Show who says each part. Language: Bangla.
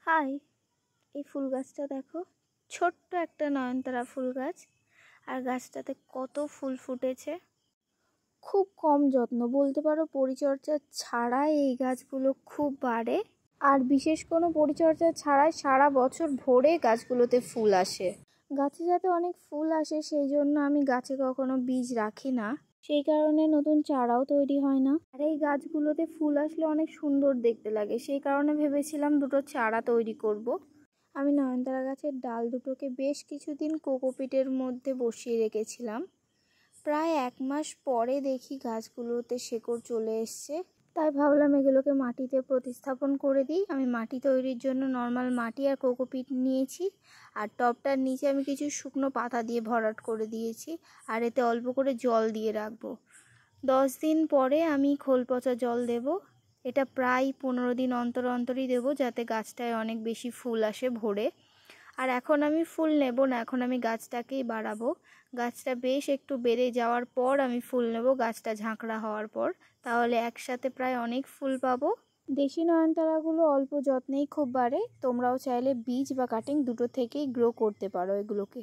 Speaker 1: হাই, এই ফুল গাছটা দেখো, ছোট্ট একটা নয়নতারা ফুল গাছ। আর গাছটাতে কত ফুল ফুটেছে। খুব কম যত্ন বলতে পারো, পরিচর্যা ছাড়াই এই গাছগুলো খুব বাড়ে। আর বিশেষ কোনো পরিচর্যা ছাড়াই সারা বছর ভরে গাছগুলোতে ফুল আসে। গাছে যাতে অনেক ফুল আসে সেই জন্য আমি গাছে কখনো বীজ রাখি না, সেই কারণে নতুন চারাও তৈরি হয় না। আর এই গাছগুলোতে ফুল আসলে অনেক সুন্দর দেখতে লাগে, সেই কারণে ভেবেছিলাম দুটো চারা তৈরি করব। আমি নয়নতারা গাছের ডাল দুটোকে বেশ কিছুদিন কোকোপিটের মধ্যে বসিয়ে রেখেছিলাম। প্রায় 1 মাস পরে দেখি গাছগুলোতে শেকড় চলে এসছে, তাই ভাবলাম এগুলোকে মাটিতে প্রতিস্থাপন করে দিই। আমি মাটি তৈরির জন্য নর্মাল মাটি আর কোকোপিট নিয়েছি, আর টবটার নিচে আমি কিছু শুকনো পাতা দিয়ে ভরাট করে দিয়েছি, আর এতে অল্প করে জল দিয়ে রাখবো। 10 দিন পরে আমি খোল পচা জল দেব। এটা প্রায় 15 দিন অন্তর অন্তরই দেবো, যাতে গাছটায় অনেক বেশি ফুল আসে ভরে। আর এখন আমি ফুল নেব না, এখন আমি গাছটাকেই বাড়াবো। গাছটা বেশ একটু বেড়ে যাওয়ার পর আমি ফুল নেব, গাছটা ঝাঁকড়া হওয়ার পর। তাহলে একসাথে প্রায় অনেক ফুল পাবো। দেশি নয়নতারাগুলো অল্প যত্নেই খুব বাড়ে। তোমরাও চাইলে বীজ বা কাটিং দুটো থেকেই গ্রো করতে পারো এগুলোকে।